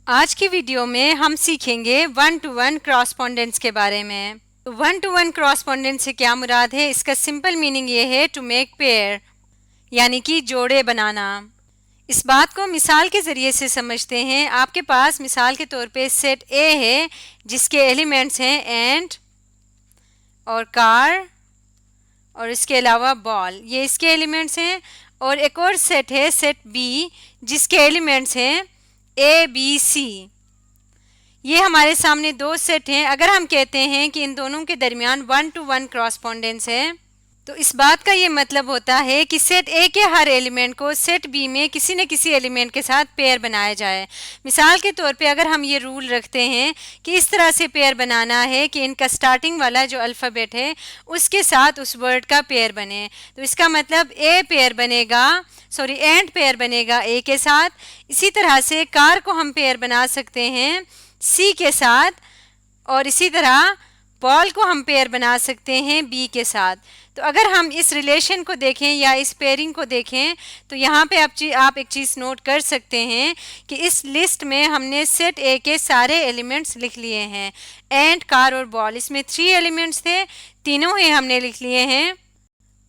आज की वीडियो में हम सीखेंगे वन टू वन क्रॉसपोंडेंस के बारे में। वन टू वन क्रॉसपोंडेंस से क्या मुराद है? इसका सिंपल मीनिंग ये है टू मेक पेयर, यानी कि जोड़े बनाना। इस बात को मिसाल के ज़रिए से समझते हैं। आपके पास मिसाल के तौर पे सेट ए है जिसके एलिमेंट्स हैं एंड और कार और इसके अलावा बॉल, ये इसके एलिमेंट्स हैं। और एक और सेट है सेट बी जिसके एलिमेंट्स हैं ए बी सी। ये हमारे सामने दो सेट हैं। अगर हम कहते हैं कि इन दोनों के दरमियान वन टू वन क्रॉसपोंडेंस है तो इस बात का ये मतलब होता है कि सेट ए के हर एलिमेंट को सेट बी में किसी न किसी एलिमेंट के साथ पेयर बनाया जाए। मिसाल के तौर पे अगर हम ये रूल रखते हैं कि इस तरह से पेयर बनाना है कि इनका स्टार्टिंग वाला जो अल्फ़ाबेट है उसके साथ उस वर्ड का पेयर बने, तो इसका मतलब ए पेयर बनेगा एंड पेयर बनेगा ए के साथ। इसी तरह से कार को हम पेयर बना सकते हैं सी के साथ, और इसी तरह बॉल को हम पेयर बना सकते हैं बी के साथ। तो अगर हम इस रिलेशन को देखें या इस पेयरिंग को देखें तो यहाँ पे आप एक चीज़ नोट कर सकते हैं कि इस लिस्ट में हमने सेट ए के सारे एलिमेंट्स लिख लिए हैं। एंड कार और बॉल, इसमें 3 एलिमेंट्स थे, तीनों ही हमने लिख लिए हैं।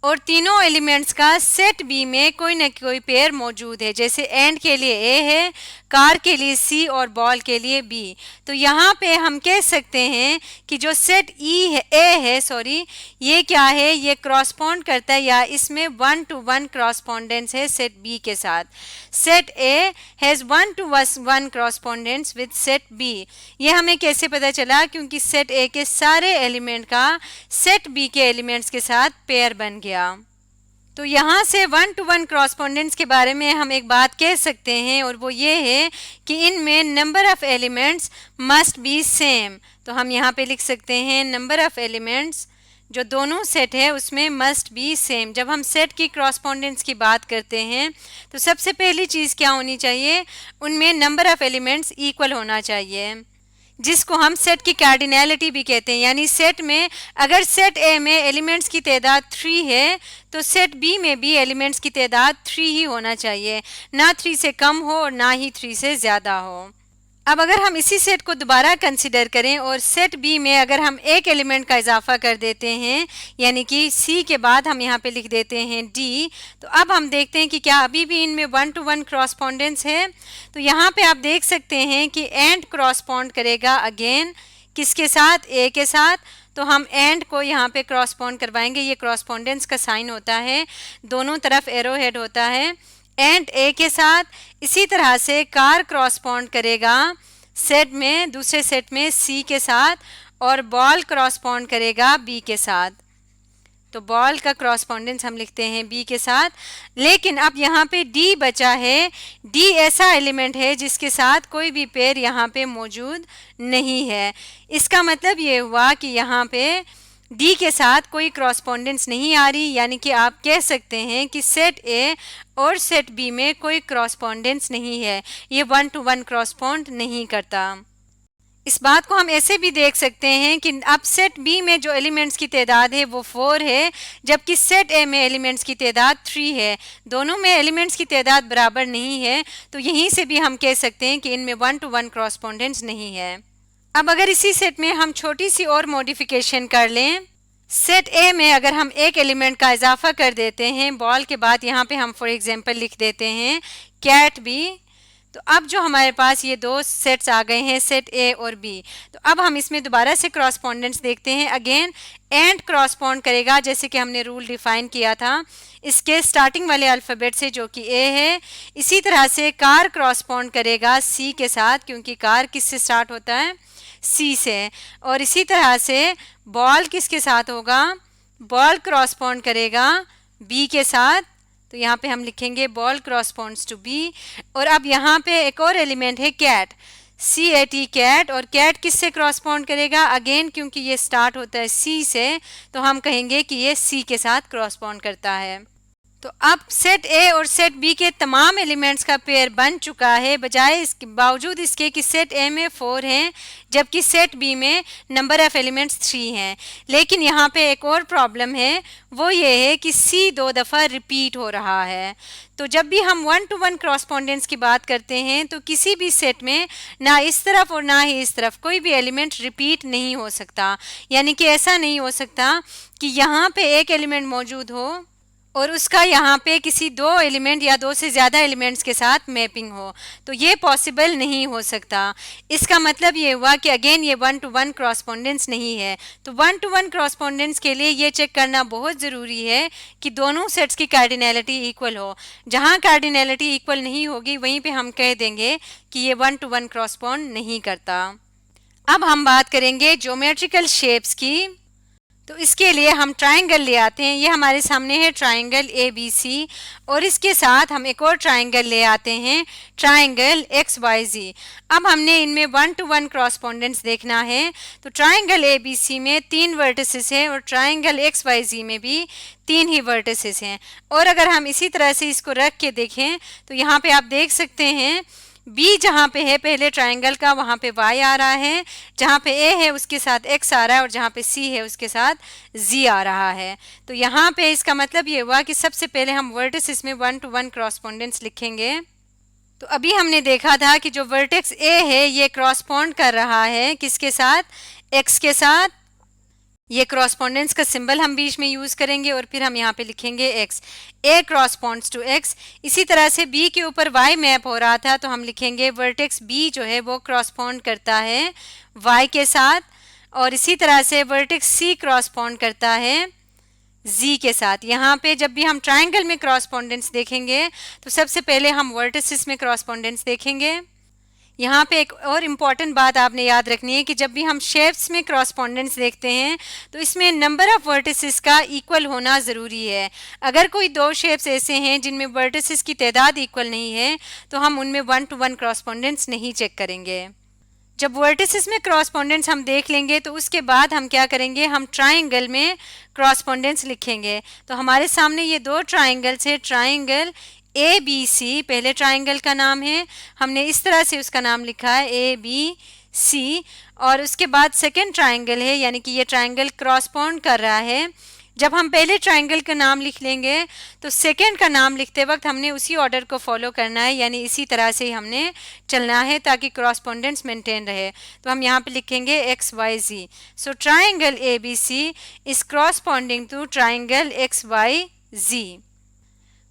और तीनों एलिमेंट्स का सेट बी में कोई ना कोई पेयर मौजूद है। जैसे एंड के लिए ए है, कार के लिए सी और बॉल के लिए बी। तो यहाँ पे हम कह सकते हैं कि जो सेट ये क्या है, ये क्रॉसपॉन्ड करता है या इसमें वन टू वन क्रॉसपॉन्डेंस है सेट बी के साथ। Set A has one to one correspondence with set B. ये हमें कैसे पता चला? क्योंकि सेट ए के सारे एलिमेंट का सेट बी के एलिमेंट्स के साथ पेयर बन गया। तो यहाँ से वन टू वन क्रॉसपोंडेंस के बारे में हम एक बात कह सकते हैं, और वो ये है कि इनमें number of elements must be same. तो हम यहाँ पे लिख सकते हैं नंबर ऑफ एलिमेंट्स जो दोनों सेट है उसमें मस्ट बी सेम। जब हम सेट की क्रॉसपोंडेंस की बात करते हैं तो सबसे पहली चीज़ क्या होनी चाहिए? उनमें नंबर ऑफ एलिमेंट्स इक्वल होना चाहिए, जिसको हम सेट की कार्डिनैलिटी भी कहते हैं। यानी सेट में अगर सेट ए में एलिमेंट्स की तादाद 3 है तो सेट बी में भी एलिमेंट्स की तादाद 3 ही होना चाहिए, ना 3 से कम हो और ना ही 3 से ज़्यादा हो। अब अगर हम इसी सेट को दोबारा कंसिडर करें और सेट बी में अगर हम एक एलिमेंट का इजाफा कर देते हैं, यानी कि सी के बाद हम यहाँ पे लिख देते हैं डी, तो अब हम देखते हैं कि क्या अभी भी इनमें वन टू वन क्रॉसपोंडेंस है। तो यहाँ पे आप देख सकते हैं कि एंड क्रॉसपोंड करेगा अगेन किसके साथ? ए के साथ। तो हम एंड को यहाँ पे क्रॉसपोंड करवाएंगे। ये क्रॉसपोंडेंस का साइन होता है, दोनों तरफ एरो हेड होता है, एंड ए के साथ। इसी तरह से कार क्रॉसपोंड करेगा सेट में, दूसरे सेट में सी के साथ, और बॉल क्रॉसपोंड करेगा बी के साथ। तो बॉल का क्रॉसपोंडेंस हम लिखते हैं बी के साथ। लेकिन अब यहाँ पे डी बचा है। डी ऐसा एलिमेंट है जिसके साथ कोई भी पेयर यहाँ पे मौजूद नहीं है। इसका मतलब ये हुआ कि यहाँ पे डी के साथ कोई क्रॉसपोंडेंस नहीं आ रही, यानी कि आप कह सकते हैं कि सेट ए और सेट बी में कोई क्रॉसपोंडेंस नहीं है, ये वन टू वन क्रॉसपोंड नहीं करता। इस बात को हम ऐसे भी देख सकते हैं कि अब सेट बी में जो एलिमेंट्स की तादाद है वो 4 है, जबकि सेट ए में एलिमेंट्स की तादाद 3 है। दोनों में एलिमेंट्स की तादाद बराबर नहीं है, तो यहीं से भी हम कह सकते हैं कि इनमें वन टू वन क्रॉसपोंडेंस नहीं है। अब अगर इसी सेट में हम छोटी सी और मॉडिफिकेशन कर लें, सेट ए में अगर हम एक एलिमेंट का इजाफा कर देते हैं बॉल के बाद, यहाँ पे हम फॉर एग्जांपल लिख देते हैं कैट बी, तो अब जो हमारे पास ये दो सेट्स आ गए हैं सेट ए और बी। तो अब हम इसमें दोबारा से क्रॉसपोंडेंस देखते हैं। अगेन एंड क्रॉसपोंड करेगा जैसे कि हमने रूल डिफाइन किया था इसके स्टार्टिंग वाले अल्फ़ाबेट से जो कि ए है। इसी तरह से कार क्रॉसपोंड करेगा सी के साथ, क्योंकि कार किससे स्टार्ट होता है? सी से। और इसी तरह से बॉल किसके साथ होगा? बॉल क्रॉसपोंड करेगा बी के साथ। तो यहाँ पे हम लिखेंगे बॉल क्रॉसपोंड्स टू बी। और अब यहाँ पे एक और एलिमेंट है cat, C A T cat, और कैट किससे क्रॉसपोंड करेगा? अगेन क्योंकि ये स्टार्ट होता है सी से तो हम कहेंगे कि ये सी के साथ क्रॉसपोंड करता है। तो अब सेट ए और सेट बी के तमाम एलिमेंट्स का पेयर बन चुका है, बजाय इसके बावजूद इसके कि सेट ए में 4 हैं जबकि सेट बी में नंबर ऑफ एलिमेंट्स 3 हैं। लेकिन यहाँ पे एक और प्रॉब्लम है, वो ये है कि सी 2 दफ़ा रिपीट हो रहा है। तो जब भी हम 1 to 1 क्रॉसपोंडेंस की बात करते हैं तो किसी भी सेट में ना इस तरफ और ना ही इस तरफ कोई भी एलिमेंट रिपीट नहीं हो सकता। यानी कि ऐसा नहीं हो सकता कि यहाँ पे एक एलिमेंट मौजूद हो और उसका यहाँ पे किसी 2 एलिमेंट या 2 से ज़्यादा एलिमेंट्स के साथ मैपिंग हो, तो ये पॉसिबल नहीं हो सकता। इसका मतलब ये हुआ कि अगेन ये 1 to 1 क्रॉसपोंडेंस नहीं है। तो 1 to 1 क्रॉसपोंडेंस के लिए ये चेक करना बहुत ज़रूरी है कि दोनों सेट्स की कार्डिनैलिटी इक्वल हो। जहाँ कार्डिनैलिटी इक्वल नहीं होगी वहीं पे हम कह देंगे कि ये 1 to 1 क्रॉसपोंड नहीं करता। अब हम बात करेंगे ज्योमेट्रिकल शेप्स की। तो इसके लिए हम ट्राइंगल ले आते हैं। ये हमारे सामने है ट्राइंगल ए बी सी, और इसके साथ हम एक और ट्राइंगल ले आते हैं, ट्राइंगल एक्स वाई जी। अब हमने इनमें 1 to 1 क्रॉसपोंडेंस देखना है। तो ट्राइंगल ए बी सी में 3 वर्टिसेस हैं और ट्राइंगल एक्स वाई जी में भी 3 ही वर्टिसेस हैं। और अगर हम इसी तरह से इसको रख के देखें तो यहाँ पे आप देख सकते हैं बी जहाँ पे है पहले ट्राइंगल का वहाँ पे y आ रहा है, जहाँ पे a है उसके साथ x आ रहा है और जहाँ पे c है उसके साथ z आ रहा है। तो यहाँ पे इसका मतलब ये हुआ कि सबसे पहले हम वर्टिसेस में 1 to 1 क्रॉसपोंडेंस लिखेंगे। तो अभी हमने देखा था कि जो वर्टेक्स a है ये क्रॉसपोंड कर रहा है किसके साथ, x के साथ। ये क्रॉसपोंडेंस का सिंबल हम बीच में यूज़ करेंगे और फिर हम यहाँ पे लिखेंगे x, a क्रॉसपोंड्स टू x। इसी तरह से b के ऊपर y मैप हो रहा था तो हम लिखेंगे वर्टेक्स b जो है वो क्रॉसपोंड करता है y के साथ, और इसी तरह से वर्टेक्स c क्रॉसपोंड करता है z के साथ। यहाँ पे जब भी हम ट्राइंगल में क्रॉसपोंडेंस देखेंगे तो सबसे पहले हम वर्टिसेस में क्रॉसपोंडेंस देखेंगे। यहाँ पे एक और इम्पॉर्टेंट बात आपने याद रखनी है कि जब भी हम शेप्स में क्रॉसपोंडेंस देखते हैं तो इसमें नंबर ऑफ वर्टिसेस का इक्वल होना ज़रूरी है। अगर कोई 2 शेप्स ऐसे हैं जिनमें वर्टिसेस की तादाद इक्वल नहीं है तो हम उनमें 1 to 1 क्रॉसपोंडेंस नहीं चेक करेंगे। जब वर्टिसेस में क्रॉसपोंडेंस हम देख लेंगे तो उसके बाद हम क्या करेंगे, हम ट्राइंगल में क्रॉसपोंडेंस लिखेंगे। तो हमारे सामने ये 2 ट्राइंगल्स है, ट्राइंगल ए बी सी पहले ट्राइंगल का नाम है, हमने इस तरह से उसका नाम लिखा है ए बी सी, और उसके बाद सेकेंड ट्राइंगल है यानी कि ये ट्राइंगल क्रॉसपोंड कर रहा है। जब हम पहले ट्राइंगल का नाम लिख लेंगे तो सेकेंड का नाम लिखते वक्त हमने उसी ऑर्डर को फॉलो करना है, यानी इसी तरह से ही हमने चलना है ताकि क्रॉसपोंडेंस मेंटेन रहे। तो हम यहाँ पे लिखेंगे X Y Z. So triangle A B C is corresponding to triangle X Y Z.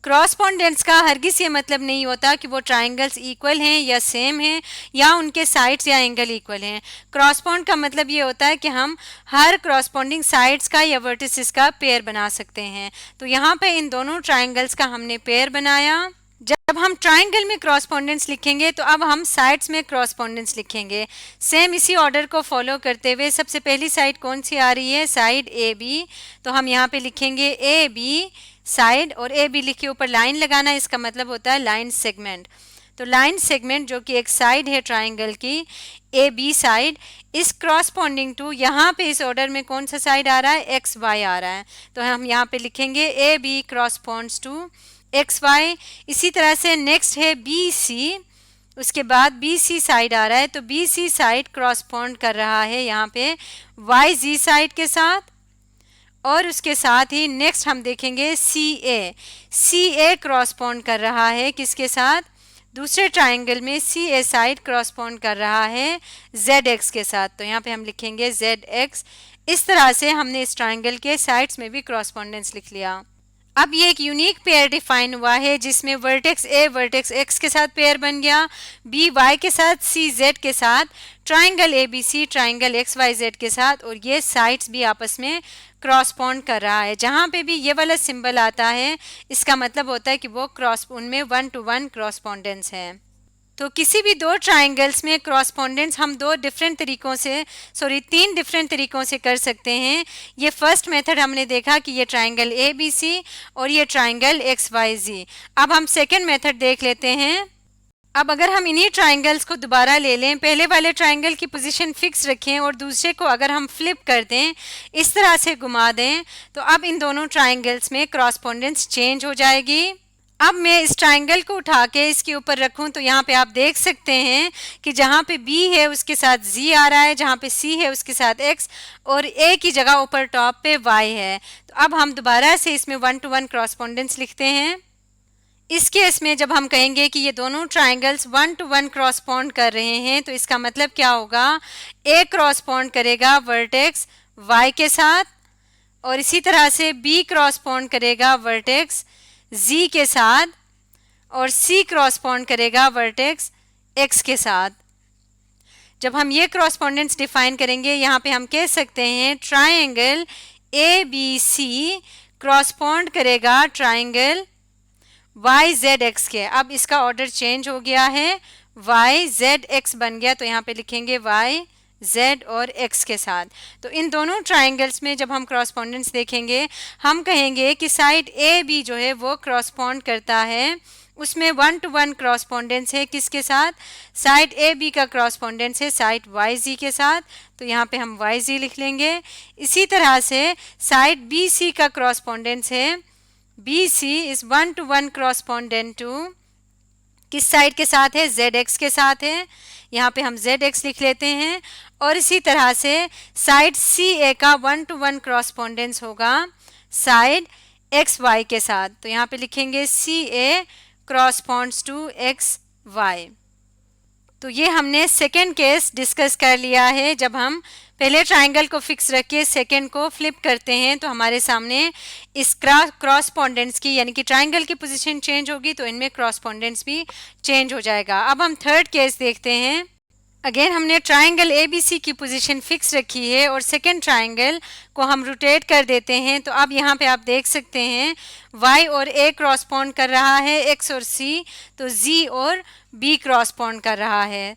Correspondence का हरगिज़ ये मतलब नहीं होता कि वो ट्राइंगल्स इक्वल हैं या सेम हैं या उनके साइड्स या एंगल इक्वल हैं। क्रॉसपोंड का मतलब ये होता है कि हम हर क्रॉसपोंडिंग साइड्स का या वर्टिसेस का पेयर बना सकते हैं। तो यहाँ पे इन दोनों ट्राइंगल्स का हमने पेयर बनाया। जब हम ट्राइंगल में क्रॉसपोंडेंस लिखेंगे तो अब हम साइड्स में क्रॉसपोंडेंस लिखेंगे, सेम इसी ऑर्डर को फॉलो करते हुए। सबसे पहली साइड कौन सी आ रही है, साइड ए बी। तो हम यहाँ पे लिखेंगे ए बी साइड, और ए बी लिख के ऊपर लाइन लगाना, इसका मतलब होता है लाइन सेगमेंट। तो लाइन सेगमेंट जो कि एक साइड है ट्राइंगल की, ए बी साइड, इस क्रॉसपोंडिंग टू, यहाँ पे इस ऑर्डर में कौन सा साइड आ रहा है, एक्स वाई आ रहा है। तो हम यहाँ पे लिखेंगे A B corresponds to X Y. इसी तरह से नेक्स्ट है बी सी, उसके बाद बी सी साइड आ रहा है, तो बी सी साइड क्रॉसपोंड कर रहा है यहाँ पे वाई जी साइड के साथ। और उसके साथ ही नेक्स्ट हम देखेंगे सी ए क्रॉसपोंड कर रहा है किसके साथ, दूसरे ट्राइंगल में सी ए साइड क्रॉसपोंड कर रहा है जेड एक्स के साथ। तो यहाँ पे हम लिखेंगे जेड एक्स। इस तरह से हमने इस ट्राइंगल के साइड्स में भी क्रॉसपोंडेंस लिख लिया। अब ये एक यूनिक पेयर डिफाइन हुआ है जिसमें वर्टेक्स ए वर्टेक्स एक्स के साथ पेयर बन गया, बी वाई के साथ, सी जेड के साथ, triangle A B C triangle X Y Z के साथ, और ये साइड्स भी आपस में क्रॉसपोंड कर रहा है। जहाँ पे भी ये वाला सिंबल आता है इसका मतलब होता है कि वो उनमें 1 to 1 क्रॉसपोंडेंस है। तो किसी भी 2 ट्राइंगल्स में क्रॉसपोंडेंस हम 3 डिफरेंट तरीकों से कर सकते हैं। ये फर्स्ट मेथड हमने देखा कि ये ट्राइंगल ए बी सी और ये ट्राइंगल एक्स वाई जी। अब हम सेकेंड मेथड देख लेते हैं। अब अगर हम इन्हीं ट्राइंगल्स को दोबारा ले लें, पहले वाले ट्राइंगल की पोजीशन फिक्स रखें और दूसरे को अगर हम फ्लिप कर दें, इस तरह से घुमा दें, तो अब इन दोनों ट्राइंगल्स में क्रॉसपोंडेंस चेंज हो जाएगी। अब मैं इस ट्राइंगल को उठा के इसके ऊपर रखूं तो यहाँ पे आप देख सकते हैं कि जहाँ पे B है उसके साथ Z आ रहा है, जहाँ पे C है उसके साथ X, और A की जगह ऊपर टॉप पे Y है। तो अब हम दोबारा से इसमें 1 to 1 क्रॉसपोंडेंस लिखते हैं। इस केस में जब हम कहेंगे कि ये दोनों ट्राइंगल्स 1 to 1 क्रॉसपोंड कर रहे हैं, तो इसका मतलब क्या होगा, A क्रॉसपोंड करेगा वर्टेक्स Y के साथ, और इसी तरह से B क्रॉसपोंड करेगा वर्टेक्स Z के साथ, और C क्रॉसपोंड करेगा वर्टेक्स X के साथ। जब हम ये क्रॉसपोंडेंस डिफाइन करेंगे, यहाँ पे हम कह सकते हैं ट्राइंगल ABC क्रॉसपोंड करेगा ट्राइंगल YZX के। अब इसका ऑर्डर चेंज हो गया है, YZX बन गया, तो यहाँ पे लिखेंगे YZ और X के साथ। तो इन दोनों ट्राइंगल्स में जब हम क्रॉसपोंडेंस देखेंगे, हम कहेंगे कि साइड AB जो है वो क्रॉसपोंड करता है, उसमें 1 to 1 क्रॉसपोंडेंस है किसके साथ, साइड AB का क्रॉसपोंडेंस है साइड YZ के साथ, तो यहाँ पे हम YZ लिख लेंगे। इसी तरह से साइड BC का क्रॉसपोंडेंस है, BC इज 1 to 1 क्रॉसपोंडेंट टू किस साइड के साथ है, ZX के साथ है, यहाँ पे हम ZX लिख लेते हैं। और इसी तरह से साइड CA का 1 to 1 क्रॉसपोंडेंस होगा साइड XY के साथ, तो यहाँ पे लिखेंगे CA क्रॉसपोंड्स टू XY। तो ये हमने सेकेंड केस डिस्कस कर लिया है। जब हम पहले ट्राइंगल को फिक्स रख के सेकेंड को फ्लिप करते हैं, तो हमारे सामने इस क्रॉसपोंडेंस की यानी कि ट्राइंगल की पोजीशन चेंज होगी, तो इनमें क्रॉसपोंडेंस भी चेंज हो जाएगा। अब हम थर्ड केस देखते हैं। अगेन हमने ट्राइंगल ABC की पोजीशन फिक्स रखी है और सेकेंड ट्राइंगल को हम रोटेट कर देते हैं, तो अब यहाँ पे आप देख सकते हैं Y और A क्रॉसपोंड कर रहा है, X और C, तो Z और B क्रॉसपोंड कर रहा है।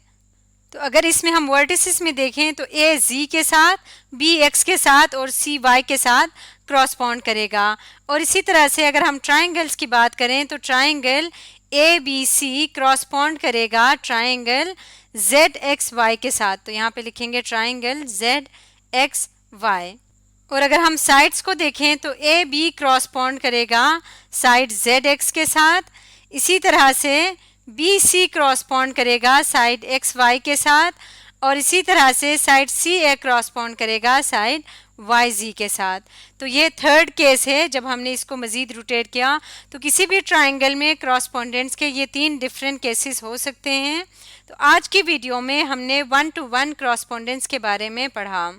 तो अगर इसमें हम वर्टिसेस में देखें तो A Z के साथ, B X के साथ और C Y के साथ क्रॉसपोंड करेगा। और इसी तरह से अगर हम ट्राइंगल्स की बात करें तो ट्राइंगल ABC क्रॉसपोंड करेगा ट्राइंगल ZXY के साथ, तो यहाँ पे लिखेंगे ट्राइंगल ZXY। और अगर हम साइड्स को देखें तो AB क्रॉसपोंड करेगा साइड ZX के साथ, इसी तरह से BC क्रॉसपोंड करेगा साइड XY के साथ, और इसी तरह से साइड CA क्रॉसपोंड करेगा साइड YZ के साथ। तो ये थर्ड केस है। जब हमने इसको मज़ीद रोटेट किया तो किसी भी ट्राइंगल में क्रॉसपोंडेंस के ये 3 डिफरेंट केसेस हो सकते हैं। तो आज की वीडियो में हमने 1 to 1 क्रॉसपोंडेंस के बारे में पढ़ा।